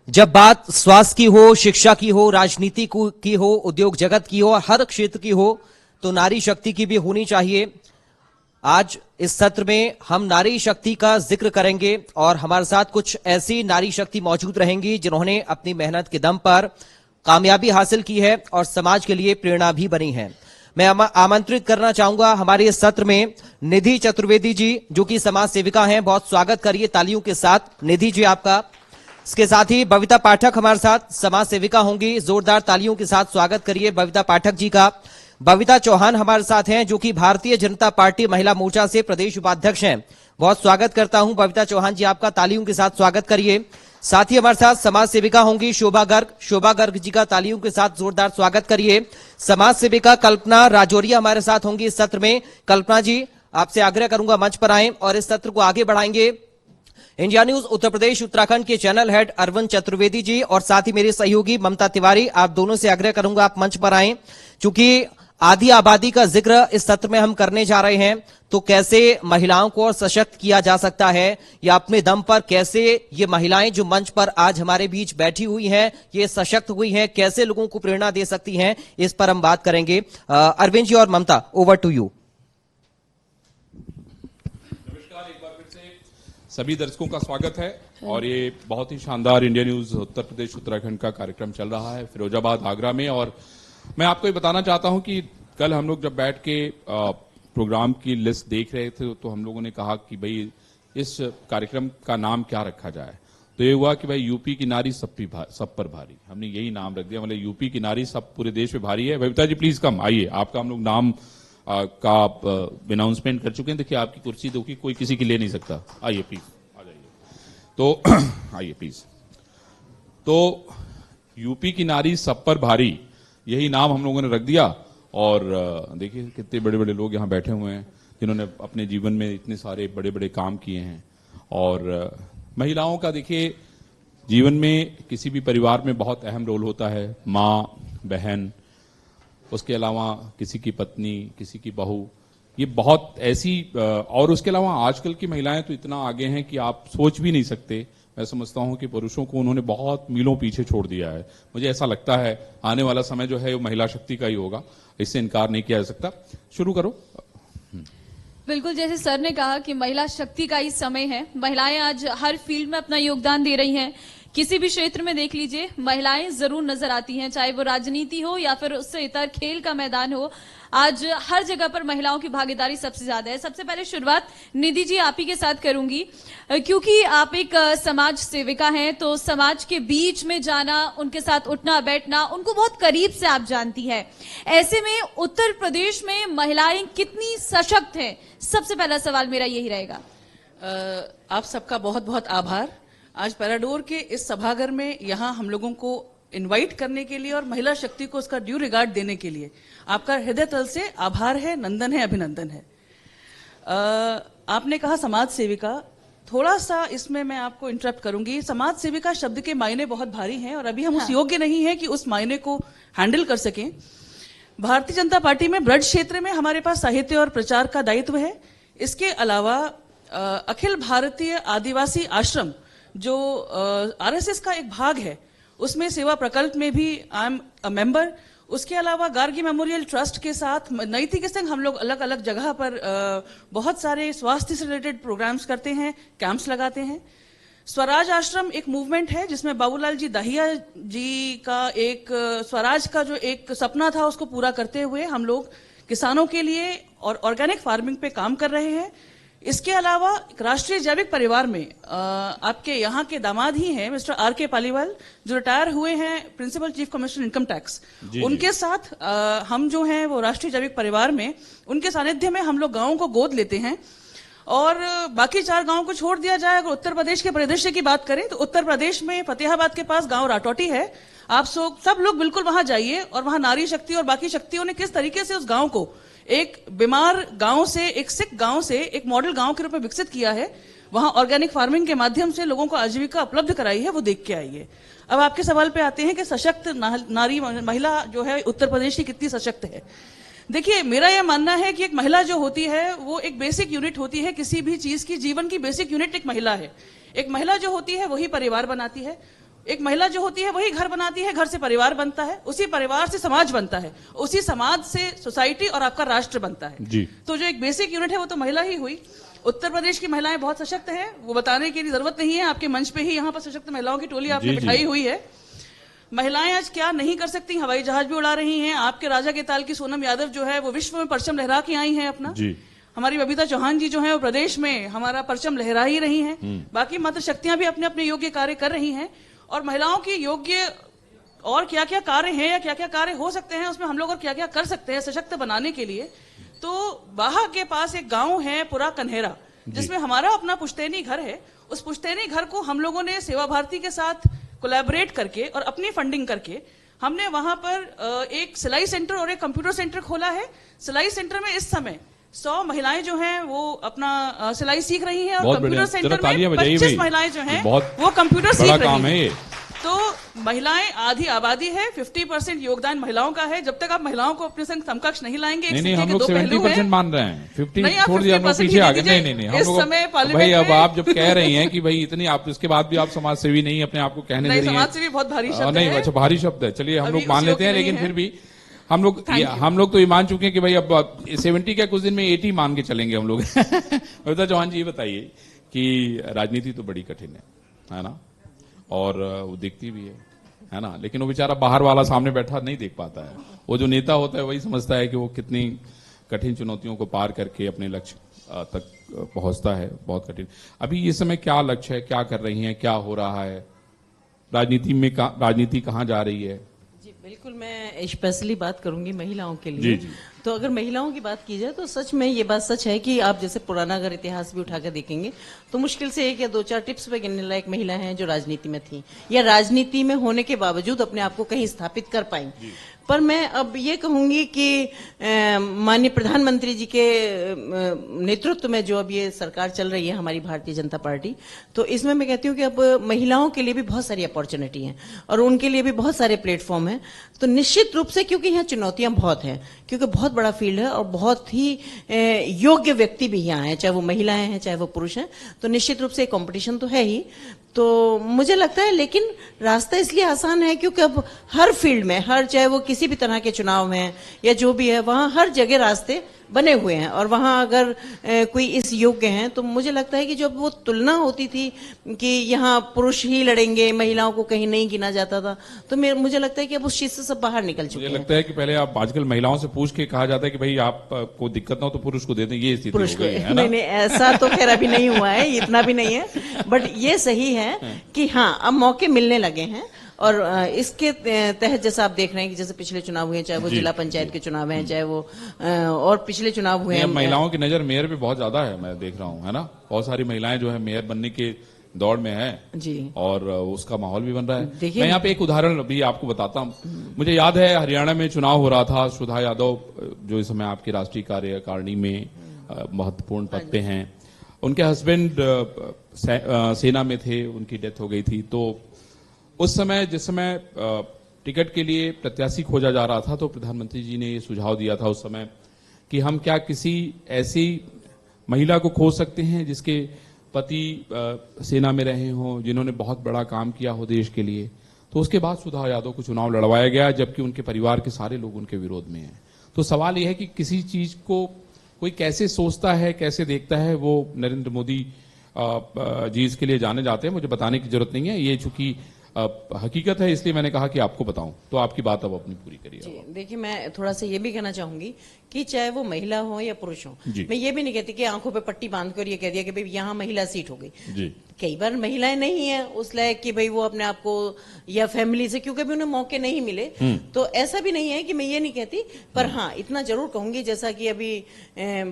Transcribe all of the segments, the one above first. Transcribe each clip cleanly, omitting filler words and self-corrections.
जब बात स्वास्थ्य की हो, शिक्षा की हो, राजनीति की हो, उद्योग जगत की हो, हर क्षेत्र की हो, तो नारी शक्ति की भी होनी चाहिए। आज इस सत्र में हम नारी शक्ति का जिक्र करेंगे और हमारे साथ कुछ ऐसी नारी शक्ति मौजूद रहेंगी जिन्होंने अपनी मेहनत के दम पर कामयाबी हासिल की है और समाज के लिए प्रेरणा भी बनी है। मैं आमंत्रित करना चाहूंगा हमारे इस सत्र में निधि चतुर्वेदी जी, जो कि समाज सेविका हैं। बहुत स्वागत करिए तालियों के साथ निधि जी आपका। इसके साथ ही बबीता पाठक हमारे साथ समाज सेविका होंगी। जोरदार तालियों के साथ स्वागत करिए बबीता पाठक जी का। बबीता चौहान हमारे साथ हैं, जो कि भारतीय जनता पार्टी महिला मोर्चा से प्रदेश उपाध्यक्ष हैं। बहुत स्वागत करता हूं बबीता चौहान जी आपका, तालियों के साथ स्वागत करिए। साथ ही हमारे साथ समाज सेविका होंगी शोभा गर्ग जी का तालियों के साथ जोरदार स्वागत करिए। समाज सेविका कल्पना राजौरिया हमारे साथ होंगी इस सत्र में। कल्पना जी, आपसे आग्रह करूंगा मंच पर आएं और इस सत्र को आगे बढ़ाएंगे। इंडिया न्यूज उत्तर प्रदेश उत्तराखंड के चैनल हेड अरविंद चतुर्वेदी जी और साथ ही मेरे सहयोगी ममता तिवारी, आप दोनों से आग्रह करूंगा आप मंच पर आएं। चूंकि आधी आबादी का जिक्र इस सत्र में हम करने जा रहे हैं, तो कैसे महिलाओं को और सशक्त किया जा सकता है या अपने दम पर कैसे ये महिलाएं जो मंच पर आज हमारे बीच बैठी हुई हैं, ये सशक्त हुई हैं, कैसे लोगों को प्रेरणा दे सकती हैं, इस पर हम बात करेंगे। अरविंद जी और ममता, ओवर टू यू। नमस्कार, एक बार फिर से सभी दर्शकों का स्वागत है और ये बहुत ही शानदार इंडिया न्यूज उत्तर प्रदेश उत्तराखंड का कार्यक्रम चल रहा है फिरोजाबाद आगरा में। और मैं आपको ये बताना चाहता हूं कि कल हम लोग जब बैठ के प्रोग्राम की लिस्ट देख रहे थे तो हम लोगों ने कहा कि भाई इस कार्यक्रम का नाम क्या रखा जाए। तो ये हुआ कि भाई यूपी की नारी सब पर भारी, हमने यही नाम रख दिया। मतलब यूपी की नारी सब पूरे देश पे भारी है। बबीता जी प्लीज कम आइए, आपका हम लोग नाम का अनाउंसमेंट कर चुके हैं। देखिए आपकी कुर्सी देखिए, कोई किसी की ले नहीं सकता। आइए प्लीज, आ जाइए। तो आइए प्लीज। तो यूपी की नारी सब पर भारी, यही नाम हम लोगों ने रख दिया। और देखिए कितने बड़े बड़े लोग यहाँ बैठे हुए हैं जिन्होंने अपने जीवन में इतने सारे बड़े बड़े काम किए हैं। और महिलाओं का देखिए जीवन में किसी भी परिवार में बहुत अहम रोल होता है। माँ, बहन, उसके अलावा किसी की पत्नी, किसी की बहू, ये बहुत ऐसी। और उसके अलावा आजकल की महिलाएं तो इतना आगे हैं कि आप सोच भी नहीं सकते। मैं समझता हूं कि पुरुषों को उन्होंने बहुत मीलों पीछे छोड़ दिया है। मुझे ऐसा लगता है आने वाला समय जो है वो महिला शक्ति का ही होगा, इससे इनकार नहीं किया जा सकता। शुरू करो। बिल्कुल, जैसे सर ने कहा कि महिला शक्ति का ही समय है। महिलाएं आज हर फील्ड में अपना योगदान दे रही हैं। किसी भी क्षेत्र में देख लीजिए, महिलाएं जरूर नजर आती हैं, चाहे वो राजनीति हो या फिर उससे इतर खेल का मैदान हो। आज हर जगह पर महिलाओं की भागीदारी सबसे ज्यादा है। सबसे पहले शुरुआत निधि जी आप ही के साथ करूंगी, क्योंकि आप एक समाज सेविका हैं, तो समाज के बीच में जाना, उनके साथ उठना बैठना, उनको बहुत करीब से आप जानती हैं। ऐसे में उत्तर प्रदेश में महिलाएं कितनी सशक्त हैं? सबसे पहला सवाल मेरा यही रहेगा। आप सबका बहुत बहुत आभार आज पैराडोर के इस सभागार में यहाँ हम लोगों को इनवाइट करने के लिए और महिला शक्ति को उसका ड्यू रिगार्ड देने के लिए आपका हृदय तल से आभार है, नंदन है, अभिनंदन है। आपने कहा समाज सेविका, थोड़ा सा इसमें मैं आपको इंटरप्ट करूंगी। समाज सेविका शब्द के मायने बहुत भारी हैं और अभी हम उस योग्य नहीं है कि उस मायने को हैंडल कर सकें। भारतीय जनता पार्टी में ब्रज क्षेत्र में हमारे पास साहित्य और प्रचार का दायित्व है। इसके अलावा अखिल भारतीय आदिवासी आश्रम जो आरएसएस का एक भाग है, उसमें सेवा प्रकल्प में भी आई एम अ मेंबर। उसके अलावा गार्गी मेमोरियल ट्रस्ट के साथ नैतिक संघ हम लोग अलग अलग जगह पर बहुत सारे स्वास्थ्य से रिलेटेड प्रोग्राम्स करते हैं, कैंप्स लगाते हैं। स्वराज आश्रम एक मूवमेंट है जिसमें बाबूलाल जी दाहिया जी का एक स्वराज का जो एक सपना था उसको पूरा करते हुए हम लोग किसानों के लिए और ऑर्गेनिक फार्मिंग पे काम कर रहे हैं। इसके अलावा राष्ट्रीय जैविक परिवार में आपके यहाँ के दामाद ही हैं मिस्टर आर.के. पालीवाल, जो रिटायर हुए हैं principal chief commissioner income tax. उनके साथ हम जो हैं वो राष्ट्रीय जैविक परिवार में उनके सानिध्य में हम लोग गांवों को गोद लेते हैं। और बाकी 4 गांवों को छोड़ दिया जाए, अगर उत्तर प्रदेश के परिदृश्य की बात करें तो उत्तर प्रदेश में फतेहाबाद के पास गांव राटौटी है। आप सब लोग बिल्कुल वहां जाइए और वहां नारी शक्ति और बाकी शक्तियों ने किस तरीके से उस गांव को एक बीमार गांव से, एक सिक गांव से एक मॉडल गांव के रूप में विकसित किया है। वहां ऑर्गेनिक फार्मिंग के माध्यम से लोगों को आजीविका उपलब्ध कराई है, वो देख के आइए। अब आपके सवाल पे आते हैं कि सशक्त नारी महिला जो है उत्तर प्रदेश की कितनी सशक्त है। देखिए, मेरा यह मानना है कि एक महिला जो होती है वो एक बेसिक यूनिट होती है किसी भी चीज की। जीवन की बेसिक यूनिट एक महिला है। एक महिला जो होती है वही परिवार बनाती है, एक महिला जो होती है वही घर बनाती है, घर से परिवार बनता है, उसी परिवार से समाज बनता है, उसी समाज से सोसाइटी और आपका राष्ट्र बनता है जी। तो जो एक बेसिक यूनिट है वो तो महिला ही हुई। उत्तर प्रदेश की महिलाएं बहुत सशक्त हैं, वो बताने की जरूरत नहीं है, आपके मंच पे ही यहाँ पर सशक्त महिलाओं की टोली आपने जी, जी। बिठाई हुई है। महिलाएं आज क्या नहीं कर सकती, हवाई जहाज भी उड़ा रही हैं। आपके राजा के ताल की सोनम यादव जो है वो विश्व में परचम लहरा के आई हैं अपना। जी। हमारी बबीता चौहान जी जो है वो प्रदेश में हमारा परचम लहरा ही रही हैं। बाकी मात्र शक्तियां भी अपने अपने योग्य कार्य कर रही हैं। और महिलाओं की योग्य और क्या क्या कार्य हैं या क्या क्या कार्य हो सकते हैं, उसमें हम लोग और क्या क्या कर सकते हैं सशक्त बनाने के लिए। तो बाहा के पास एक गांव है पुरा कन्हेरा, जिसमें हमारा अपना पुश्तैनी घर है। उस पुश्तैनी घर को हम लोगों ने सेवा भारती के साथ कोलैबोरेट करके और अपनी फंडिंग करके हमने वहां पर एक सिलाई सेंटर और एक कंप्यूटर सेंटर खोला है। सिलाई सेंटर में इस समय 100 महिलाएं जो हैं वो अपना सिलाई सीख रही हैं और बहुत कंप्यूटर बढ़िया। सेंटर तालियां में बजाइए 25 भाई। महिलाएं जो हैं बहुत वो कंप्यूटर सीख बड़ा रही काम है हैं। ये। तो महिलाएं आधी आबादी है, 50% योगदान महिलाओं का है। जब तक आप महिलाओं को अपने संग समकक्ष नहीं लाएंगे, एक नहीं नहीं, सिक्के हम के लोग दो पहलू 70% हैं। मान रहे हैं, 50 नहीं, आप छोड़ दिया, हम लोग 50% पीछे आ ही गए। दीजिए। नहीं नहीं नहीं, हम इस लोग समय भाई पार्लियामेंट अब में- आप जब कह रही हैं कि भाई इतनी आप, इसके बाद भी आप समाज सेवी नहीं अपने आप को कहने दे नहीं, रही समाज हैं। सेवी बहुत भारी शब्द नहीं, है। अच्छा भारी शब्द है, चलिए हम अभी लोग मान उस लेते हैं, योग्य लेकिन नहीं फिर है। भी हम लोग तो ये मान चुके हैं कि भाई अब 70 क्या कुछ दिन में 80 मान के चलेंगे हम लोग। बबीता चौहान जी ये बताइए कि राजनीति तो बड़ी कठिन है ना, और वो दिखती भी है ना, लेकिन वो बेचारा बाहर वाला सामने बैठा नहीं देख पाता है। वो जो नेता होता है वही समझता है कि वो कितनी कठिन चुनौतियों को पार करके अपने लक्ष्य तक पहुंचता है। बहुत कठिन। अभी इस समय क्या लक्ष्य है, क्या कर रही हैं, क्या हो रहा है राजनीति कहाँ जा रही है? जी बिल्कुल, मैं स्पेशली बात करूंगी महिलाओं के जी, लिए। जी। तो अगर महिलाओं की बात की जाए तो सच में ये बात सच है कि आप जैसे पुराना अगर इतिहास भी उठाकर देखेंगे तो मुश्किल से 1 या 2-4 टिप्स पे गिनने लायक महिला हैं जो राजनीति में थी या राजनीति में होने के बावजूद अपने आप को कहीं स्थापित कर पाई। पर मैं अब ये कहूंगी कि माननीय प्रधानमंत्री जी के नेतृत्व में जो अब ये सरकार चल रही है हमारी भारतीय जनता पार्टी, तो इसमें मैं कहती हूँ कि अब महिलाओं के लिए भी बहुत सारी अपॉर्चुनिटी हैं और उनके लिए भी बहुत सारे प्लेटफॉर्म हैं। तो निश्चित रूप से, क्योंकि यहाँ चुनौतियां बहुत हैं, क्योंकि बहुत बड़ा फील्ड है और बहुत ही योग्य व्यक्ति भी यहाँ हैं, चाहे वो महिलाएं हैं चाहे वो पुरुष हैं, तो निश्चित रूप से कंपटीशन तो है ही। तो मुझे लगता है, लेकिन रास्ता इसलिए आसान है क्योंकि अब हर फील्ड में, हर चाहे वो किसी भी तरह के चुनाव में या जो भी है, वहां हर जगह रास्ते बने हुए हैं और वहां अगर कोई इस योग्य हैं तो मुझे लगता है कि जब वो तुलना होती थी कि यहाँ पुरुष ही लड़ेंगे, महिलाओं को कहीं नहीं गिना जाता था, तो मुझे लगता है कि अब उस चीज से सब बाहर निकल चुके मुझे हैं। लगता है कि पहले आप आजकल महिलाओं से पूछ के कहा जाता है कि भाई आपको दिक्कत ना हो तो पुरुष को दे दें, ये स्थिति पुरुष हो को, गई है ना? नहीं ऐसा तो खैर अभी नहीं हुआ है, इतना भी नहीं है, बट ये सही है कि हाँ अब मौके मिलने लगे हैं। और इसके तहत जैसा आप देख रहे हैं कि जैसे पिछले चुनाव हुए, चाहे वो जिला पंचायत के चुनाव हैं, चाहे वो और पिछले चुनाव हुए नहीं, अब हैं, महिलाओं की नजर मेयर पे बहुत ज्यादा है, मैं देख रहा हूँ, है ना। बहुत सारी महिलाएं जो है मेयर बनने के दौड़ में है जी। और उसका माहौल भी बन रहा है। देखिए, मैं यहाँ पे एक उदाहरण भी आपको बताता हूँ। मुझे याद है हरियाणा में चुनाव हो रहा था, सुधा यादव जो इस समय आपकी राष्ट्रीय कार्यकारिणी में महत्वपूर्ण पद पे हैं, उनके हस्बैंड सेना में थे, उनकी डेथ हो गई थी। तो उस समय जिस समय टिकट के लिए प्रत्याशी खोजा जा रहा था तो प्रधानमंत्री जी ने ये सुझाव दिया था उस समय कि हम क्या किसी ऐसी महिला को खोज सकते हैं जिसके पति सेना में रहे हों, जिन्होंने बहुत बड़ा काम किया हो देश के लिए। तो उसके बाद सुधा यादव को चुनाव लड़वाया गया, जबकि उनके परिवार के सारे लोग उनके विरोध में हैं। तो सवाल यह है कि किसी चीज को कोई कैसे सोचता है, कैसे देखता है, वो नरेंद्र मोदी जी इसके लिए जाने जाते हैं, मुझे बताने की जरूरत नहीं है। ये चूंकि हकीकत है इसलिए मैंने कहा कि आपको बताऊं। तो आपकी बात अब अपनी पूरी करिए। जी देखिए, मैं थोड़ा सा ये भी कहना चाहूंगी कि चाहे वो महिला हो या पुरुष हो, मैं ये भी नहीं कहती कि आंखों पे पट्टी बांध कर ये कह दिया कि भाई यहाँ महिला सीट हो गई। जी। कई बार महिलाएं नहीं है उस लायक कि भाई वो अपने आप को या फैमिली से, क्योंकि भी उन्हें मौके नहीं मिले, तो ऐसा भी नहीं है कि मैं ये नहीं कहती। पर हाँ इतना जरूर कहूंगी, जैसा कि अभी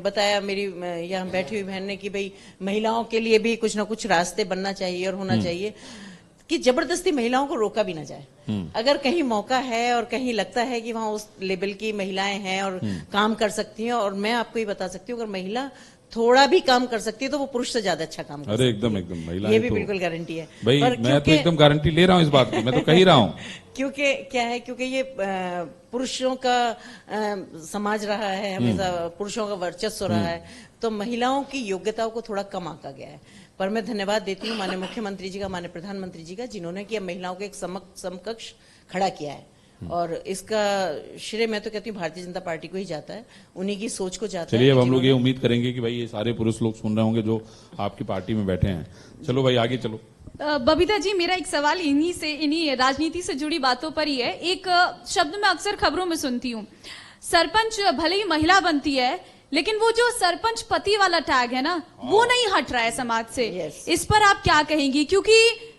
बताया मेरी यहाँ बैठी हुई बहन ने, कि भाई महिलाओं के लिए भी कुछ ना कुछ रास्ते बनना चाहिए और होना चाहिए कि जबरदस्ती महिलाओं को रोका भी ना जाए। अगर कहीं मौका है और कहीं लगता है कि वहां उस लेवल की महिलाएं हैं और काम कर सकती हैं, और मैं आपको ये बता सकती हूँ अगर महिला थोड़ा भी काम कर सकती है तो वो पुरुष से ज्यादा अच्छा काम कर सकती है। एकदम महिला, ये भी बिल्कुल गारंटी है भाई। मैं तो एकदम गारंटी ले रहा हूँ इस बात की, मैं तो कह ही रहा हूँ। क्योंकि क्या है, क्योंकि ये पुरुषों का समाज रहा है, हमेशा पुरुषों का वर्चस्व रहा है, तो महिलाओं की योग्यताओं को थोड़ा कम आंका गया है। पर मैं धन्यवाद देती हूँ माननीय मुख्यमंत्री जी का, माननीय प्रधानमंत्री जी का, जिन्होंने कि अब महिलाओं को एक समकक्ष खड़ा किया है। और इसका श्रेय मैं तो कहती हूँ भारतीय जनता पार्टी को ही जाता है, उन्हीं की सोच को जाता है। चलिए अब हम लोग ये उम्मीद करेंगे कि भाई ये सारे पुरुष लोग सुन रहे होंगे जो आपकी पार्टी में बैठे हैं। चलो भाई आगे चलो। बबीता जी, मेरा एक सवाल इन्हीं राजनीति से जुड़ी बातों पर ही है। एक शब्द मैं अक्सर खबरों में सुनती हूँ, सरपंच भले ही महिला बनती है लेकिन वो जो सरपंच पति वाला टैग है ना, वो नहीं हट रहा है समाज से। Yes. इस पर आप क्या कहेंगी? क्योंकि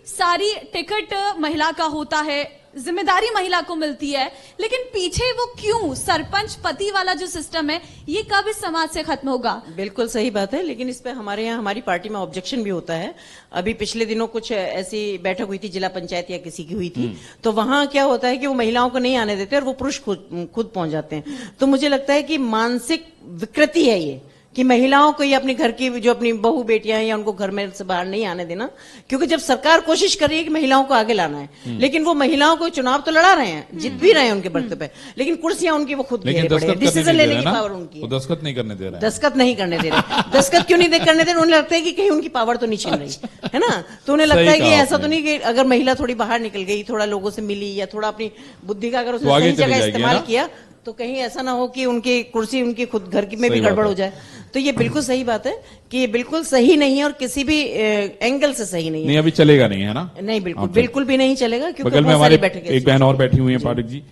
सारी टिकट महिला का होता है, जिम्मेदारी महिला को मिलती है, लेकिन पीछे वो क्यों सरपंच पति वाला जो सिस्टम है, ये कब इस समाज से खत्म होगा? बिल्कुल सही बात है, लेकिन इस पे हमारे यहाँ हमारी पार्टी में ऑब्जेक्शन भी होता है। अभी पिछले दिनों कुछ ऐसी बैठक हुई थी, जिला पंचायत या किसी की हुई थी, तो वहां क्या होता है कि वो महिलाओं को नहीं आने देते और वो पुरुष खुद पहुंच जाते हैं। तो मुझे लगता है कि मानसिक विकृति है ये, कि महिलाओं को ये अपने घर की जो अपनी बहू बेटियां हैं या उनको घर में से बाहर नहीं आने देना। क्योंकि जब सरकार कोशिश कर रही है कि महिलाओं को आगे लाना है, लेकिन वो महिलाओं को चुनाव तो लड़ा रहे हैं, जीत भी रहे हैं उनके बर्ते पे, लेकिन कुर्सियां उनकी वो खुद घेरे पड़े हैं, डिसीजन लेने की पावर उनकी है। दस्तखत नहीं करने दे रहा है। दस्तखत नहीं करने दे रहे। दस्तखत क्यों नहीं करने दे रहे? उन्हें लगता है कि कहीं उनकी पावर तो नहीं छिन रही है ना। तो उन्हें लगता है कि ऐसा तो नहीं कि अगर महिला थोड़ी बाहर निकल गई, थोड़ा लोगों से मिली या थोड़ा अपनी बुद्धि का अगर उसने सही जगह इस्तेमाल किया, तो कहीं ऐसा ना हो कि उनकी कुर्सी उनकी खुद घर की में भी गड़बड़ हो जाए। तो ये बिल्कुल सही बात है कि ये बिल्कुल सही नहीं है और किसी भी एंगल से सही नहीं है। नहीं अभी चलेगा नहीं है ना? नहीं बिल्कुल भी नहीं चलेगा, क्योंकि बगल में बहुत सारी हमारे बैठकें एक बहन और बैठी हुई है पाठक जी।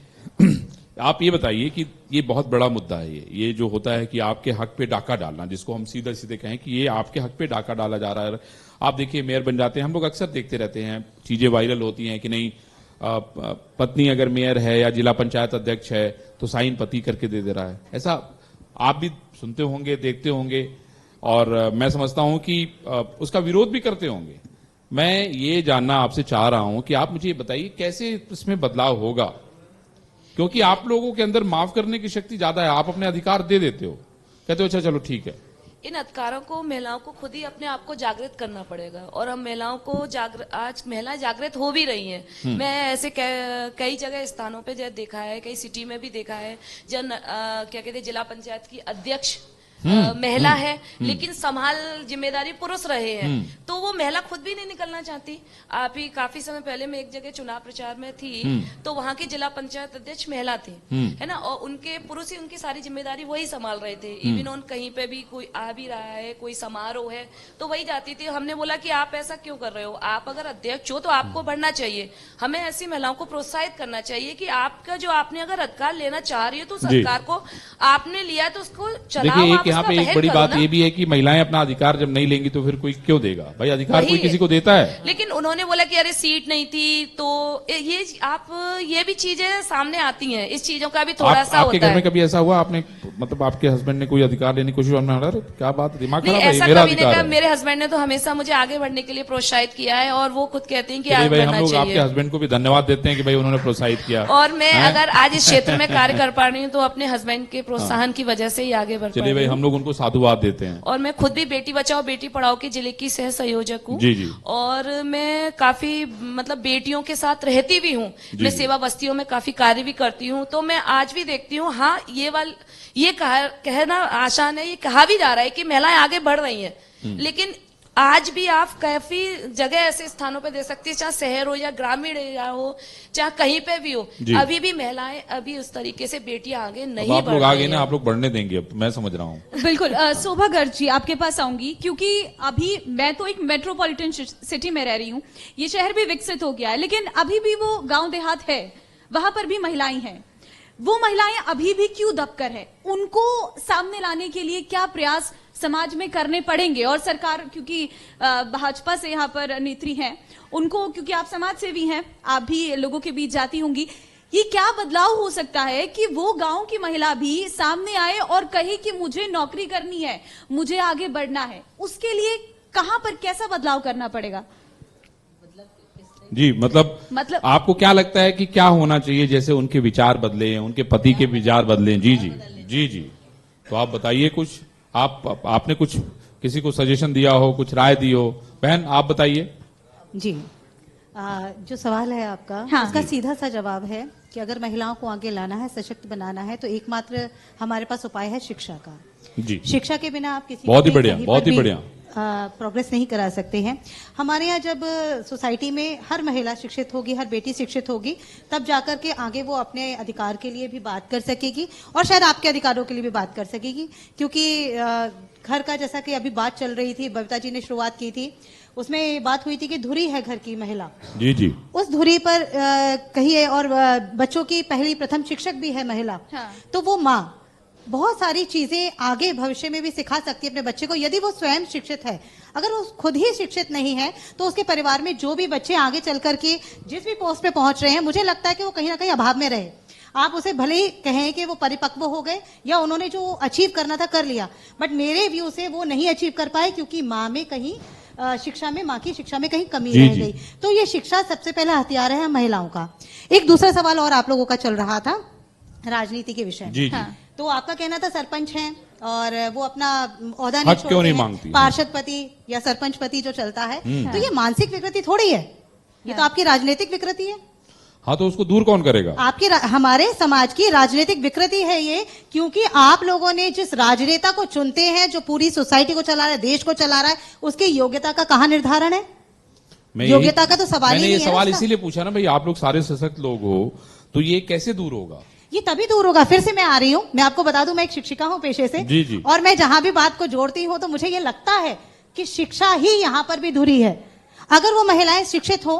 आप ये बताइए कि ये बहुत बड़ा मुद्दा है, ये जो होता है कि आपके हक पे डाका डालना, जिसको हम सीधे सीधे कहें कि ये आपके हक पे डाका डाला जा रहा है। आप देखिए मेयर बन जाते हैं, हम लोग अक्सर देखते रहते हैं, चीजें वायरल होती हैं कि नहीं पत्नी अगर मेयर है या जिला पंचायत अध्यक्ष है तो साइन पति करके दे रहा है। ऐसा आप भी सुनते होंगे, देखते होंगे, और मैं समझता हूं कि उसका विरोध भी करते होंगे। मैं ये जानना आपसे चाह रहा हूं कि आप मुझे ये बताइए कैसे इसमें बदलाव होगा, क्योंकि आप लोगों के अंदर माफ करने की शक्ति ज्यादा है। आप अपने अधिकार दे देते हो, कहते हो अच्छा चलो ठीक है। इन अधिकारों को महिलाओं को खुद ही अपने आप को जागृत करना पड़ेगा, और हम महिलाओं को आज महिलाएं जागृत हो भी रही हैं। मैं ऐसे कई जगह स्थानों पे जब देखा है, कई सिटी में भी देखा है, जब क्या कहते हैं जिला पंचायत की अध्यक्ष महिला है, लेकिन संभाल जिम्मेदारी पुरुष रहे हैं, तो वो महिला खुद भी नहीं निकलना चाहती। आप ही काफी समय पहले मैं एक जगह चुनाव प्रचार में थी, तो वहां की जिला पंचायत अध्यक्ष महिला थी, है ना, और उनके पुरुष ही उनकी सारी जिम्मेदारी वही संभाल रहे थे। इवन ऑन कहीं पे भी कोई आ भी रहा है, कोई समारोह है, तो वही जाती थी। हमने बोला कि आप ऐसा क्यों कर रहे हो? आप अगर अध्यक्ष हो तो आपको बढ़ना चाहिए। हमें ऐसी महिलाओं को प्रोत्साहित करना चाहिए कि आपका जो आपने अगर अधिकार लेना चाह रही हो तो सरकार को आपने लिया तो उसको चलाओ। यहाँ पे एक बड़ी बात ये भी है कि महिलाएं अपना अधिकार जब नहीं लेंगी तो फिर कोई क्यों देगा भाई? अधिकार कोई किसी को देता है। लेकिन उन्होंने बोला कि अरे सीट नहीं थी, तो ये आप ये भी चीजें सामने आती हैं, इस चीजों का भी थोड़ा सा आपके घर में कभी ऐसा हुआ आपने मतलब आपके हस्बैंड ने कोई अधिकार लेने की कोशिश? क्या बात, दिमाग खराब है, ऐसा मेरा कभी नहीं अधिकार कहा। है। मेरे हस्बैंड ने तो हमेशा मुझे आगे बढ़ने के लिए प्रोत्साहित किया है, और वो खुद कहते हैं कि आगे भाई बढ़ना हम लोग चाहिए। आपके हस्बैंड को भी धन्यवाद देते हैं कि भाई उन्होंने प्रोत्साहित किया। और मैं अगर आज इस क्षेत्र में कार्य कर पा रही हूँ तो अपने हस्बैंड के प्रोत्साहन की वजह से ही आगे बढ़ पा चलिए रही भाई हूँ। हम लोग उनको साधुवाद देते हैं। और मैं खुद भी बेटी बचाओ बेटी पढ़ाओ के जिले की सह संयोजक हूँ। जी जी। और मैं काफी मतलब बेटियों के साथ रहती भी हूँ, मैं सेवा बस्तियों में काफी कार्य भी करती हूँ। तो मैं आज भी देखती हूँ, हाँ ये कहना आसान है, ये कहा भी जा रहा है कि महिलाएं आगे बढ़ रही हैं, लेकिन आज भी आप काफी जगह ऐसे स्थानों पे दे सकती है, चाहे शहर हो या ग्रामीण एरिया हो, चाहे कहीं पे भी हो, अभी भी महिलाएं अभी उस तरीके से बेटियां आगे नहीं बढ़ आप लोग आगे ना, आप लोग बढ़ने देंगे, अब मैं समझ रहा हूँ। बिल्कुल। शोभा गर्ग जी आपके पास आऊंगी, क्योंकि अभी मैं तो एक मेट्रोपॉलिटन सिटी में रह रही हूँ, ये शहर भी विकसित हो गया है, लेकिन अभी भी वो गांव देहात है, वहां पर भी महिलाएं हैं। वो महिलाएं अभी भी क्यों दबकर है? उनको सामने लाने के लिए क्या प्रयास समाज में करने पड़ेंगे? और सरकार, क्योंकि भाजपा से यहाँ पर नेत्री हैं, उनको, क्योंकि आप समाज सेवी हैं, आप भी लोगों के बीच जाती होंगी, ये क्या बदलाव हो सकता है कि वो गांव की महिला भी सामने आए और कहे कि मुझे नौकरी करनी है, मुझे आगे बढ़ना है? उसके लिए कहां पर कैसा बदलाव करना पड़ेगा? जी मतलब आपको क्या लगता है कि क्या होना चाहिए, जैसे उनके विचार बदले, उनके पति के विचार बदले? जी जी जी जी। तो आप बताइए कुछ, आपने कुछ किसी को सजेशन दिया हो, कुछ राय दी हो? बहन आप बताइए। जी, जो सवाल है आपका, हाँ, उसका सीधा सा जवाब है कि अगर महिलाओं को आगे लाना है, सशक्त बनाना है, तो एकमात्र हमारे पास उपाय है शिक्षा का। जी, शिक्षा के बिना आप किसी बहुत ही बढ़िया, बहुत ही बढ़िया। प्रोग्रेस नहीं करा सकते हैं। हमारे यहाँ जब सोसाइटी में हर महिला शिक्षित होगी, हर बेटी शिक्षित होगी, तब जाकर के आगे वो अपने अधिकार के लिए भी बात कर सकेगी और शायद आपके अधिकारों के लिए भी बात कर सकेगी। क्योंकि घर का, जैसा कि अभी बात चल रही थी, बबीता जी ने शुरुआत की थी, उसमें बात हुई थी कि धुरी है घर की महिला। जी जी। उस धुरी पर कहिए, और बच्चों की पहली प्रथम शिक्षक भी है महिला। हाँ। तो वो माँ बहुत सारी चीजें आगे भविष्य में भी सिखा सकती है अपने बच्चे को, यदि वो स्वयं शिक्षित है। अगर वो खुद ही शिक्षित नहीं है तो उसके परिवार में जो भी बच्चे आगे चल करके जिस भी पोस्ट पे पहुंच रहे हैं, मुझे लगता है कि वो कहीं ना कहीं अभाव में रहे। आप उसे भले ही कहें कि वो परिपक्व हो गए या उन्होंने जो अचीव करना था कर लिया, बट मेरे व्यू से वो नहीं अचीव कर पाए, क्योंकि माँ में कहीं शिक्षा में, माँ की शिक्षा में कहीं कमी जी, रह जी। गई। तो ये शिक्षा सबसे पहला हथियार है महिलाओं का। एक दूसरा सवाल और आप लोगों का चल रहा था राजनीति के विषय में। जी जी। हाँ। तो आपका कहना था सरपंच हैं और वो अपना ओहदा नहीं हक क्यों छोड़ते नहीं हैं। मांगती? पार्षद पति या सरपंच पति जो चलता है, तो ये मानसिक विकृति थोड़ी है, ये तो आपकी राजनीतिक विकृति है। हाँ, तो उसको दूर कौन करेगा? आपकी हमारे समाज की राजनीतिक विकृति है ये, क्योंकि आप लोगों ने जिस राजनेता को चुनते हैं, जो पूरी सोसाइटी को चला रहा है, देश को चला रहा है, उसकी योग्यता का कहाँ निर्धारण है? योग्यता का तो सवाल ही मैंने नहीं ये है सवाल उसका। इसीलिए पूछा ना भाई, आप लोग सारे सशक्त लोग हो, तो ये कैसे दूर होगा? ये तभी दूर होगा। फिर से मैं आ रही हूँ, मैं आपको बता दूं, मैं एक शिक्षिका हूँ पेशे से। जी, जी। और मैं जहां भी बात को जोड़ती हूँ तो मुझे ये लगता है कि शिक्षा ही यहाँ पर भी धुरी है। अगर वो महिलाएं शिक्षित हो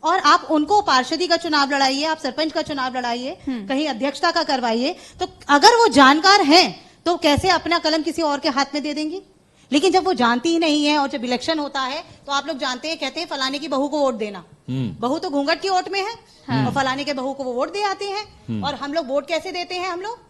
और आप उनको पार्षदी का चुनाव लड़ाइए, आप सरपंच का चुनाव लड़ाइए, कहीं अध्यक्षता का करवाइए, तो अगर वो जानकार हैं तो कैसे अपना कलम किसी और के हाथ में दे देंगी? लेकिन जब वो जानती ही नहीं है और जब इलेक्शन होता है तो आप लोग जानते हैं, कहते हैं फलाने की बहू को वोट देना। बहू तो घूंघट की ओट में है और फलाने के बहू को वो वोट दे आते हैं। और हम लोग वोट कैसे देते हैं? हम लोग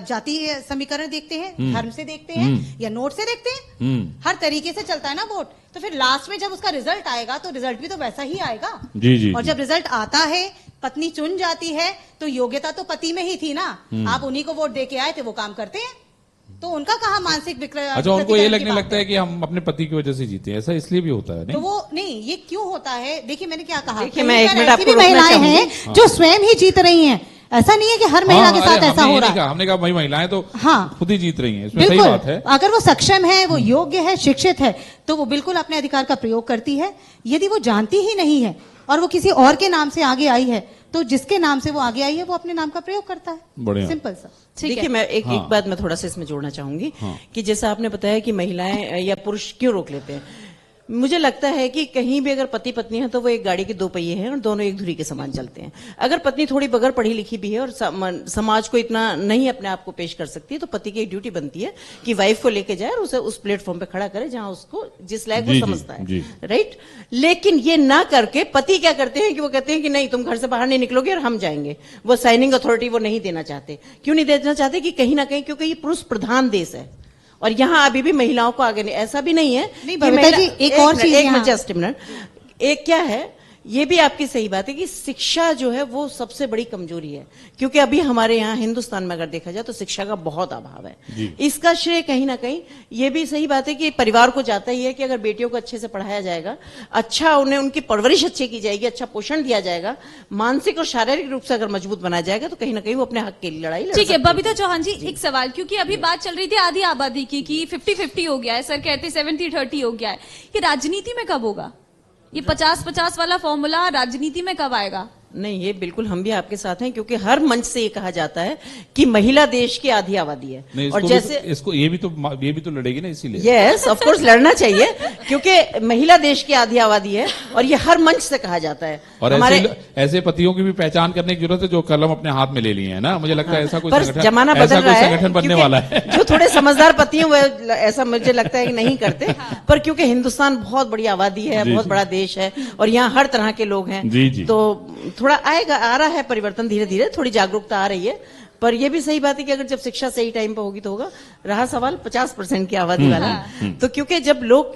जातीय समीकरण देखते हैं, धर्म से देखते हैं या नोट से देखते हैं। हर तरीके से चलता है ना वोट। तो फिर लास्ट में जब उसका रिजल्ट आएगा तो रिजल्ट भी तो वैसा ही आएगा। जी जी। और जब रिजल्ट आता है, पत्नी चुन जाती है, तो योग्यता तो पति में ही थी ना। आप उन्हीं को वोट दे के आए थे, वो काम करते हैं, तो उनका कहाँ मानसिक अच्छा, उनको ये लगने लगता है कि हम अपने पति की वजह से जीते हैं, ऐसा इसलिए भी होता है तो नहीं? वो नहीं, ये क्यों होता है? देखिए मैंने क्या कहा, देखिए, मैं एक मिनट ऐसी आपको भी रोकना महिलाएं चाहूंगी। हैं जो स्वयं ही जीत रही हैं। ऐसा नहीं है कि हर महिला के साथ ऐसा हो रहा है। हमने कहा भाई महिलाएं तो हाँ। खुद ही जीत रही हैं, इसमें सही बात है। अगर वो सक्षम है, वो योग्य है, शिक्षित है, तो वो बिल्कुल अपने अधिकार का प्रयोग करती है। यदि वो जानती ही नहीं है और वो किसी और के नाम से आगे आई है, तो जिसके नाम से वो आगे आई है वो अपने नाम का प्रयोग करता है। बढ़िया। सिंपल सा। ठीक देखिए, है। मैं एक हाँ। बात मैं थोड़ा सा इसमें जोड़ना चाहूंगी हाँ। कि जैसा आपने बताया कि महिलाएं या पुरुष क्यों रोक लेते हैं, मुझे लगता है कि कहीं भी अगर पति पत्नी है तो वो एक गाड़ी के दो पहिए हैं और दोनों एक धुरी के समान चलते हैं। अगर पत्नी थोड़ी बगैर पढ़ी लिखी भी है और समाज को इतना नहीं अपने आप को पेश कर सकती है, तो पति की एक ड्यूटी बनती है कि वाइफ को लेके जाए और उसे उस प्लेटफॉर्म पे खड़ा करे जहां उसको जिस लायक जी, वो जी, समझता है। जी। राइट। लेकिन ये ना करके पति क्या करते हैं कि वो कहते हैं कि नहीं, तुम घर से बाहर नहीं निकलोगे और हम जाएंगे। वो साइनिंग अथॉरिटी वो नहीं देना चाहते। क्यों नहीं देना चाहते? कि कहीं ना कहीं क्योंकि ये पुरुष प्रधान देश है और यहाँ अभी भी महिलाओं को आगे नहीं, ऐसा भी नहीं है। नहीं, कि बबीता जी, एक और चीज यहाँ। जस्ट मिनट, एक क्या है, ये भी आपकी सही बात है कि शिक्षा जो है वो सबसे बड़ी कमजोरी है, क्योंकि अभी हमारे यहाँ हिंदुस्तान में अगर देखा जाए तो शिक्षा का बहुत अभाव है। इसका श्रेय कहीं ना कहीं ये भी सही बात है कि परिवार को जाता ही है कि अगर बेटियों को अच्छे से पढ़ाया जाएगा, अच्छा उन्हें उनकी परवरिश अच्छी की जाएगी, अच्छा पोषण दिया जाएगा, मानसिक और शारीरिक रूप से अगर मजबूत बनाया जाएगा, तो कहीं ना कहीं वो अपने हक के लिए लड़ाई लड़ ठीक है। सकती बबीता चौहान जी, एक सवाल, क्योंकि अभी बात चल रही थी आधी आबादी की कि 50-50 हो गया है, सर कहते 70-30 हो गया है। ये राजनीति में कब होगा? ये 50-50 वाला फॉर्मूला राजनीति में कब आएगा? नहीं, ये बिल्कुल हम भी आपके साथ हैं, क्योंकि हर मंच से ये कहा जाता है कि महिला देश की आधी आबादी है। नहीं, और इसको जैसे इसको ये भी तो लड़ेगी ना, इसीलिए। यस, ऑफ कोर्स लड़ना चाहिए, क्योंकि महिला देश की आधी आबादी है और ये हर मंच से कहा जाता है। और ऐसे पतियों की भी पहचान करने की जरूरत है जो कलम अपने हाथ में ले लिए हैं ना। मुझे लगता है ऐसा कोई पर संगठन, जमाना ऐसा बदल कोई रहा है, संगठन बनने क्योंकि वाला है। जो थोड़े समझदार पति हैं वो ऐसा मुझे लगता है कि नहीं करते। पर क्योंकि हिंदुस्तान बहुत बड़ी आबादी है, जी, बहुत जी। बड़ा देश है और यहाँ हर तरह के लोग हैं, जी, जी। तो थोड़ा आ रहा है परिवर्तन, धीरे धीरे थोड़ी जागरूकता आ रही है। पर यह भी सही बात है कि अगर जब शिक्षा सही टाइम पे होगी तो होगा। रहा सवाल 50% की आबादी वाला, तो क्योंकि जब लोग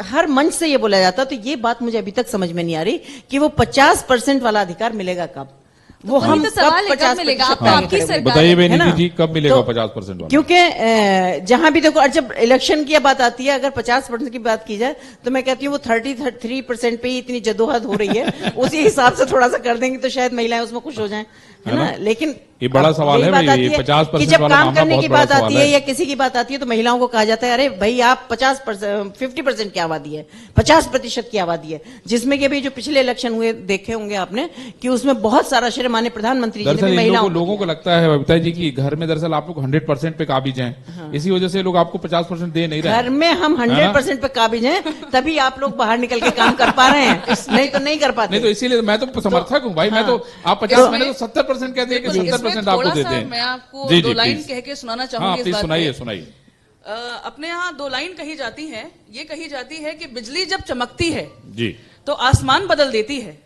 हर मंच से ये बोला जाता, तो ये बात मुझे अभी तक समझ में नहीं आ रही कि वो 50% वाला अधिकार मिलेगा कब, वो वही तो सवाल है, कब मिलेगा? आपको आपकी सरकार बताइए है बेनी ना? जी, कब मिलेगा तो 50% वाला? क्योंकि जहां भी देखो, और जब इलेक्शन की बात आती है, अगर 50% की बात की जाए तो मैं कहती हूँ वो 33% पे ही इतनी जदोहद हो रही है, उसी हिसाब से थोड़ा सा कर देंगे तो शायद महिलाएं उसमें खुश हो जाएं। है ना? लेकिन ये बड़ा अब सवाल यही है बात भाई, आती ये है 50% कि जब वाला काम मामला करने बहुत की बड़ा बात सवाल आती है है। या किसी की बात आती है तो महिलाओं को कहा जाता है अरे भाई आप 50% की आबादी है, 50% की आबादी है, जिसमें कि अभी जो पिछले इलेक्शन हुए देखे होंगे आपने कि उसमें बहुत सारा श्रेय माननीय प्रधानमंत्री जी ने दरअसल भी इन महिलाओं लोगों को लगता है बबीता जी की घर में दरअसल आप लोग 100% पे काबिज हैं, इसी वजह से लोग आपको 50% दे नहीं रहे घर में हम 100% पे काबिज हैं, तभी आप लोग बाहर निकल के काम कर पा रहे हैं, नहीं तो नहीं कर पाते। नहीं तो इसीलिए मैं तो समर्थक हूँ भाई, मैं तो आप 50 मैंने तो 70% कहते हैं कि बिल्कुल, 70% इसमें आपको थोड़ा देते सा हैं। मैं आपको जी, दो जी, लाइन please। कह के सुनाना हाँ चाहूंगी इस प्लीज बात सुनाइए पे। सुनाइए। अपने यहाँ दो लाइन कही जाती है, ये कही जाती है कि बिजली जब चमकती है जी तो आसमान बदल देती है,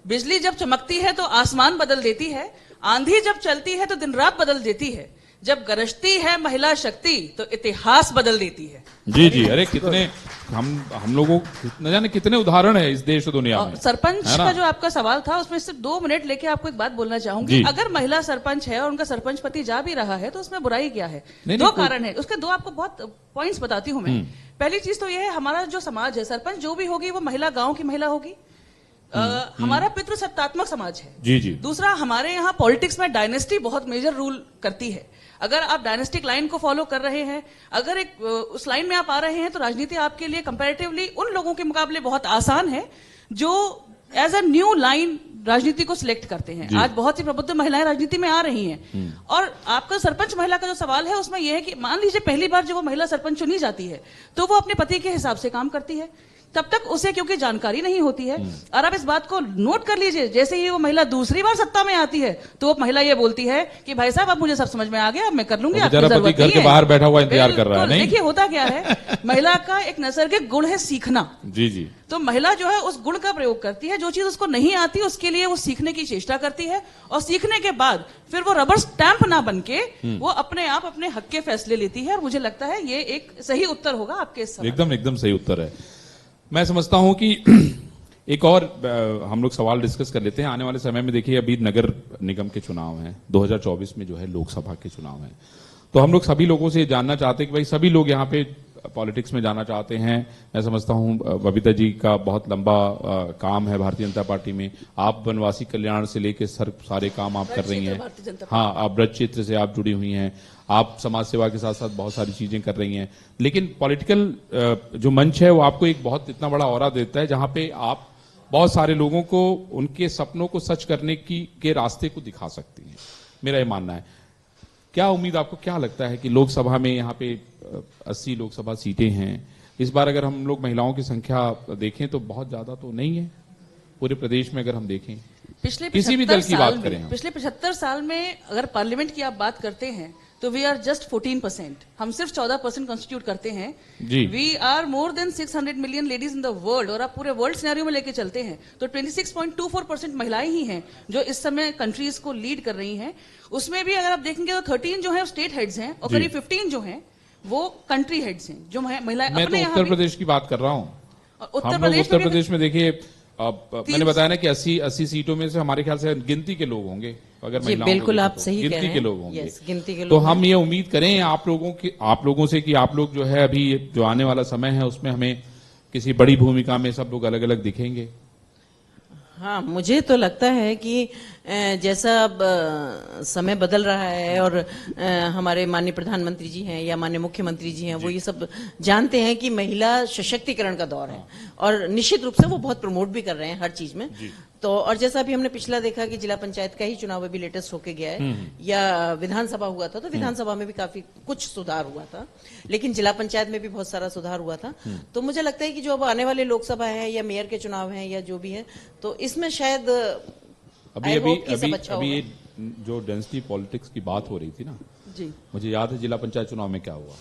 बिजली जब चमकती है तो आसमान बदल देती है, आंधी जब चलती है तो दिन रात बदल देती है, जब गरजती है महिला शक्ति तो इतिहास बदल देती है। जी जी, अरे कितने हम लोगों न जाने कितने उदाहरण है इस देश और दुनिया में। सरपंच है ना? का जो आपका सवाल था उसमें सिर्फ 2 मिनट लेके आपको एक बात बोलना चाहूंगी। जी। अगर महिला सरपंच है और उनका सरपंच पति जा भी रहा है तो उसमें बुराई क्या है? नहीं, दो नहीं, कारण है उसके, दो आपको बहुत पॉइंट्स बताती हूँ मैं। पहली चीज तो यह है हमारा जो समाज है, सरपंच जो भी होगी वो महिला, गांव की महिला होगी। हमारा पितृसत्तात्मक समाज है। जी जी, दूसरा, हमारे यहाँ पॉलिटिक्स में डायनेस्टी बहुत मेजर रूल करती है। अगर आप डायनेस्टिक लाइन को फॉलो कर रहे हैं, अगर एक उस लाइन में आप आ रहे हैं तो राजनीति आपके लिए कंपैरेटिवली उन लोगों के मुकाबले बहुत आसान है जो एज अ न्यू लाइन राजनीति को सिलेक्ट करते हैं। आज बहुत सी प्रबुद्ध महिलाएं राजनीति में आ रही हैं। और आपका सरपंच महिला का जो सवाल है उसमें यह है कि मान लीजिए पहली बार जब वो महिला सरपंच चुनी जाती है तो वो अपने पति के हिसाब से काम करती है, तब तक उसे क्योंकि जानकारी नहीं होती है। और आप इस बात को नोट कर लीजिए, जैसे ही वो महिला दूसरी बार सत्ता में आती है तो वो महिला ये बोलती है कि भाई साहब अब मुझे सब समझ में आ गया, अब मैं कर लूंगी, आपकी बेचारा पति जरूरत घर नहीं के है। बाहर बैठा हुआ इंतजार कर रहा है। बिल्कुल, नहीं देखिए होता क्या है, महिला का एक नैसर्गिक गुण है सीखना। जी जी, तो महिला जो है उस गुण का प्रयोग करती है, जो चीज उसको नहीं आती उसके लिए वो सीखने की चेष्टा करती है, और सीखने के बाद फिर वो रबर स्टैंप ना बनके वो अपने आप अपने हक के फैसले लेती है। और मुझे लगता है ये एक सही उत्तर होगा आपके इस सवाल। एकदम सही उत्तर है। मैं समझता हूं कि एक और हम लोग सवाल डिस्कस कर लेते हैं। आने वाले समय में देखिए अभी नगर निगम के चुनाव हैं, 2024 में जो है लोकसभा के चुनाव हैं, तो हम लोग सभी लोगों से जानना चाहते हैं कि भाई सभी लोग यहाँ पे पॉलिटिक्स में जाना चाहते हैं। मैं समझता हूं बबीता जी का बहुत लंबा काम है भारतीय जनता पार्टी में। आप वनवासी कल्याण से लेकर सारे काम आप कर रही हैं। हाँ, आप ब्रज क्षेत्र से आप जुड़ी हुई हैं, आप समाज सेवा के साथ साथ बहुत सारी चीजें कर रही हैं। लेकिन पॉलिटिकल जो मंच है वो आपको एक बहुत इतना बड़ा ऑरा देता है जहां पे आप बहुत सारे लोगों को उनके सपनों को सच करने के रास्ते को दिखा सकती हैं, मेरा ये मानना है। क्या उम्मीद, आपको क्या लगता है कि लोकसभा में यहाँ पे 80 लोकसभा सीटें हैं, इस बार अगर हम लोग महिलाओं की संख्या देखें तो बहुत ज्यादा तो नहीं है पूरे प्रदेश में। अगर हम देखें पिछले किसी भी दल की बात करें हम, पिछले 75 साल में अगर पार्लियामेंट की आप बात करते हैं तो वी आर जस्ट 14%, हम सिर्फ 14% कॉन्स्टिट्यूट करते हैं। जी। We are more than 600 million ladies in the world, और आप पूरे वर्ल्ड सिनेरियो में लेके चलते हैं तो 26.24% महिलाएं ही हैं जो इस समय कंट्रीज को लीड कर रही हैं। उसमें भी अगर आप देखेंगे तो 13 जो है स्टेट हेड्स हैं और करीब 15 जो हैं वो कंट्री हेड्स हैं, जो महिलाएं मैं तो अपने यहाँ उत्तर भी- प्रदेश की बात कर रहा हूँ। उत्तर हम लोग प्रदेश उत्तर में भी- प्रदेश में देखिए मैंने बताया ना कि 80 सीटों में से हमारे ख्याल से गिनती के लोग होंगे। अगर जी महिलाओं को बिल्कुल देखें आप तो सही कह रहे गिनती हैं। के लोग होंगे। यस, गिनती के तो लोग हम ये उम्मीद करें आप लोगों से कि आप लोग जो है अभी जो आने वाला समय है उसमें हमें किसी बड़ी भूमिका में सब लोग अलग अलग दिखेंगे। हाँ, मुझे तो लगता है कि जैसा अब समय बदल रहा है और हमारे माननीय प्रधानमंत्री जी हैं या माननीय मुख्यमंत्री जी हैं वो ये सब जानते हैं कि महिला सशक्तिकरण का दौर है, और निश्चित रूप से वो बहुत प्रमोट भी कर रहे हैं हर चीज में। तो और जैसा अभी हमने पिछला देखा कि जिला पंचायत का ही चुनाव अभी लेटेस्ट होके गया है, या विधानसभा हुआ था तो विधानसभा में भी काफी कुछ सुधार हुआ था, लेकिन जिला पंचायत में भी बहुत सारा सुधार हुआ था। तो मुझे लगता है कि जो अब आने वाले लोकसभा है या मेयर के चुनाव है या जो भी है, तो इसमें शायद अभी I अभी hope कि सब अभी अच्छा अभी ये जो डेंसिटी पॉलिटिक्स की बात हो रही थी ना, जी मुझे याद है जिला पंचायत चुनाव में क्या हुआ।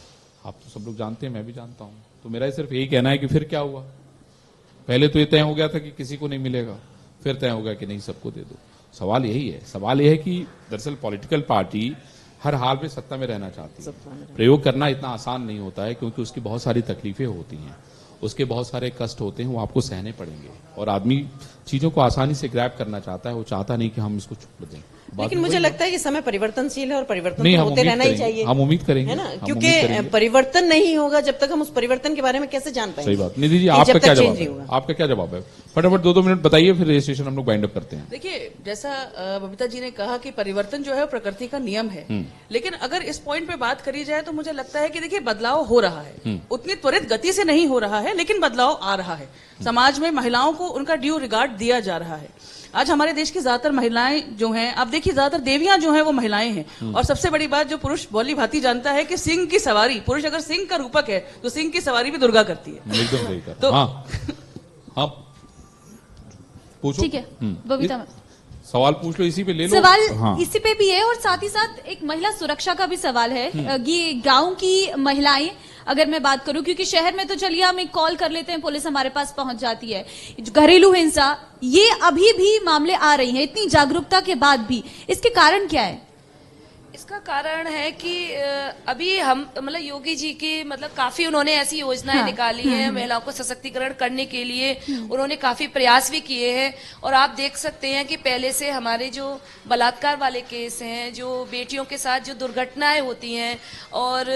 आप तो सब लोग जानते हैं, मैं भी जानता हूं। तो मेरा सिर्फ यही कहना है कि फिर क्या हुआ। पहले तो ये तय हो गया था कि किसी को नहीं मिलेगा, फिर तय हो गया कि नहीं सबको दे दो। सवाल यही है, सवाल यह है कि दरअसल पॉलिटिकल पार्टी हर हाल में सत्ता में रहना चाहती है। प्रयोग करना इतना आसान नहीं होता है क्योंकि उसकी बहुत सारी तकलीफें होती हैं, उसके बहुत सारे कष्ट होते हैं, वो आपको सहने पड़ेंगे। और आदमी चीजों को आसानी से ग्रैब करना चाहता है, वो चाहता नहीं कि हम इसको छोड़ दें। लेकिन मुझे लगता है कि समय परिवर्तनशील है और परिवर्तन नहीं, तो हम होते उम्मीद रहना ही करेंगे, चाहिए, हम उम्मीद करेंगे, है ना, हम उम्मीद क्योंकि करेंगे। परिवर्तन नहीं होगा जब तक हम उस परिवर्तन के बारे में कैसे जान पाएंगे। सही बात। निधि जी, कि आपका जब तक क्या change जवाब नहीं है? होगा। आपका क्या जवाब है? फटाफट 2-2 मिनट बताइए, फिर रजिस्ट्रेशन हम लोग बाइंड अप करते हैं। देखिए, जैसा बबीता जी ने कहा कि परिवर्तन जो है वो प्रकृति का नियम है, लेकिन अगर इस पॉइंट पे बात करी जाए तो मुझे लगता है कि देखिए बदलाव हो रहा है, उतनी त्वरित गति से नहीं हो रहा है, लेकिन बदलाव आ रहा है। समाज में महिलाओं को उनका ड्यू रिगार्ड दिया जा रहा है। आज हमारे देश की ज्यादातर महिलाएं जो हैं, आप देखिए ज्यादातर देवियां जो हैं वो महिलाएं हैं। और सबसे बड़ी बात जो पुरुष भली भांति जानता है कि सिंह की सवारी, पुरुष अगर सिंह का रूपक है तो सिंह की सवारी भी दुर्गा करती है। एकदम सही कहा। तो- हाँ, हाँ, पूछो। ठीक है, बबीता मैम। सवाल पूछ लो, इसी पे ले लो। सवाल हाँ। इसी पे भी है और साथ ही साथ एक महिला सुरक्षा का भी सवाल है। ये गांव की महिलाएं, अगर मैं बात करूं, क्योंकि शहर में तो चलिए हम एक कॉल कर लेते हैं, पुलिस हमारे पास पहुंच जाती है। घरेलू हिंसा, ये अभी भी मामले आ रही हैं इतनी जागरूकता के बाद भी। इसके कारण क्या है? इसका कारण है कि अभी हम मतलब योगी जी की मतलब काफी उन्होंने ऐसी योजनाएं निकाली हैं महिलाओं को सशक्तिकरण करने के लिए। उन्होंने काफी प्रयास भी किए हैं और आप देख सकते हैं कि पहले से हमारे जो बलात्कार वाले केस हैं, जो बेटियों के साथ जो दुर्घटनाएं होती हैं और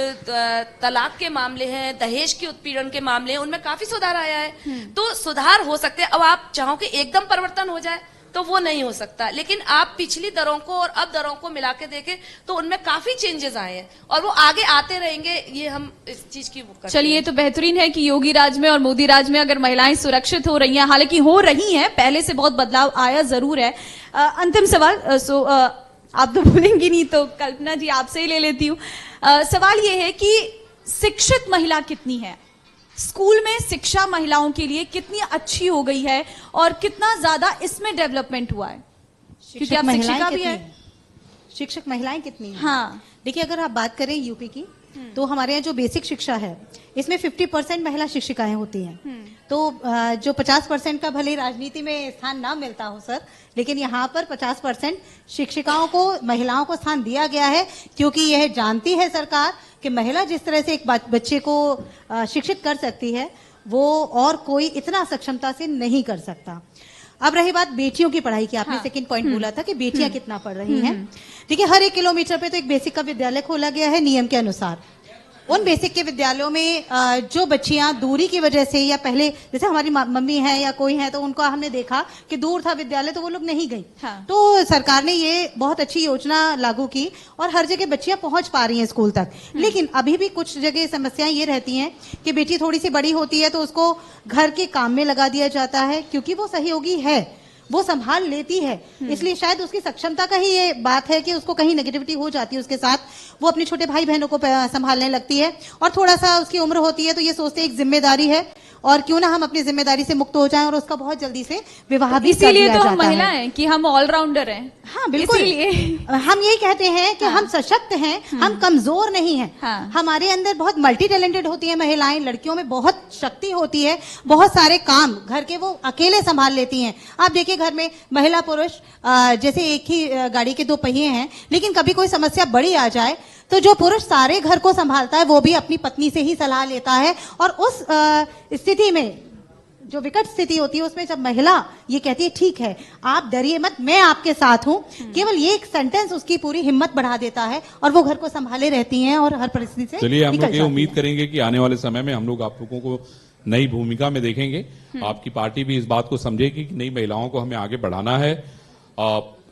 तलाक के मामले हैं, दहेज के उत्पीड़न के मामले हैं, उनमें काफी सुधार आया है। तो सुधार हो सकते हैं। अब आप चाहो कि एकदम परिवर्तन हो जाए तो वो नहीं हो सकता, लेकिन आप पिछली दरों को और अब दरों को मिला के देखें तो उनमें काफी चेंजेस आए हैं और वो आगे आते रहेंगे। ये हम इस चीज की वो करते हैं। चलिए, तो बेहतरीन है कि योगी राज में और मोदी राज में अगर महिलाएं सुरक्षित हो रही हैं, हालांकि हो रही हैं, पहले से बहुत बदलाव आया जरूर है। अंतिम सवाल, आप तो बोलेंगी नहीं तो कल्पना जी आपसे ही ले लेती हूँ। सवाल ये है कि शिक्षित महिला कितनी है? स्कूल में शिक्षा महिलाओं के लिए कितनी अच्छी हो गई है और कितना ज्यादा इसमें डेवलपमेंट हुआ है? क्योंकि आप शिक्षिका भी है। शिक्षक महिलाएं कितनी हैं? हाँ, देखिए, अगर आप बात करें यूपी की, तो हमारे यहाँ जो बेसिक शिक्षा है इसमें 50% महिला शिक्षिकाएं होती हैं। तो जो 50% का भले राजनीति में स्थान ना मिलता हो सर, लेकिन यहाँ पर 50% शिक्षिकाओं को, महिलाओं को स्थान दिया गया है, क्योंकि यह जानती है सरकार कि महिला जिस तरह से एक बच्चे को शिक्षित कर सकती है, वो और कोई इतना सक्षमता से नहीं कर सकता। अब रही बात बेटियों की पढ़ाई की, आपने सेकंड पॉइंट बोला था कि बेटियां कितना पढ़ रही हैं। देखिए, हर 1 किलोमीटर पे तो एक बेसिक का विद्यालय खोला गया है नियम के अनुसार। उन बेसिक के विद्यालयों में जो बच्चियां दूरी की वजह से, या पहले जैसे हमारी मम्मी है या कोई है, तो उनको हमने देखा कि दूर था विद्यालय तो वो लोग नहीं गई। हाँ। तो सरकार ने ये बहुत अच्छी योजना लागू की और हर जगह बच्चियां पहुंच पा रही हैं स्कूल तक। लेकिन अभी भी कुछ जगह समस्याएं ये रहती हैं कि बेटी थोड़ी सी बड़ी होती है तो उसको घर के काम में लगा दिया जाता है, क्योंकि वो सहयोगी है, वो संभाल लेती है, इसलिए शायद उसकी सक्षमता का ही ये बात है कि उसको कहीं नेगेटिविटी हो जाती है उसके साथ, वो अपने छोटे भाई बहनों को संभालने लगती है। और थोड़ा सा उसकी उम्र होती है तो ये सोचते हैं एक जिम्मेदारी है और क्यों ना हम अपनी जिम्मेदारी से मुक्त हो जाएं, और उसका बहुत जल्दी से विवाह भी कर इसीलिए दिया तो हम जाता महिला है। हैं कि हम ऑलराउंडर हैं। हाँ, बिल्कुल। इसीलिए हम यही कहते हैं कि हम सशक्त हैं, हम कमजोर नहीं हैं। हाँ। हमारे अंदर बहुत मल्टी टैलेंटेड होती है महिलाएं, लड़कियों में बहुत शक्ति होती है, बहुत सारे काम घर के वो अकेले संभाल लेती हैं। आप देखिए, घर में महिला पुरुष जैसे एक ही गाड़ी के 2 पहिए हैं, लेकिन कभी कोई समस्या बड़ी आ जाए तो जो पुरुष सारे घर को संभालता है वो भी अपनी पत्नी से ही सलाह लेता है। और उस स्थिति में, जो विकट स्थिति होती है, उसमें जब महिला ये कहती है ठीक है आप डरिए मत, मैं आपके साथ हूं, केवल ये एक सेंटेंस उसकी पूरी हिम्मत बढ़ा देता है और वो घर को संभाले रहती हैं और हर परिस्थिति से चलिए, हम निकल लोग ये जाती उम्मीद हैं। करेंगे कि आने वाले समय में हम लोग आप लोगों को नई भूमिका में देखेंगे। आपकी पार्टी भी इस बात को समझेगी कि नई महिलाओं को हमें आगे बढ़ाना है।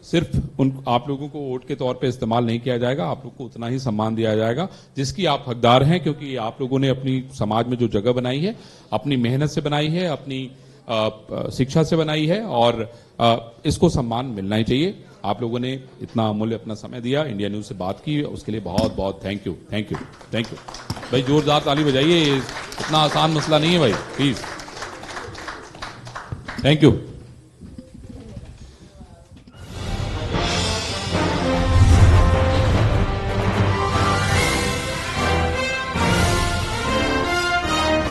सिर्फ उन आप लोगों को वोट के तौर पे इस्तेमाल नहीं किया जाएगा, आप लोग को उतना ही सम्मान दिया जाएगा जिसकी आप हकदार हैं, क्योंकि आप लोगों ने अपनी समाज में जो जगह बनाई है, अपनी मेहनत से बनाई है, अपनी शिक्षा से बनाई है, और इसको सम्मान मिलना ही चाहिए। आप लोगों ने इतना अमूल्य अपना समय दिया, इंडिया न्यूज से बात की, उसके लिए बहुत बहुत thank you, thank you, thank you. भाई जोरदार ताली बजाइए, इतना आसान मसला नहीं है भाई, प्लीज, थैंक यू।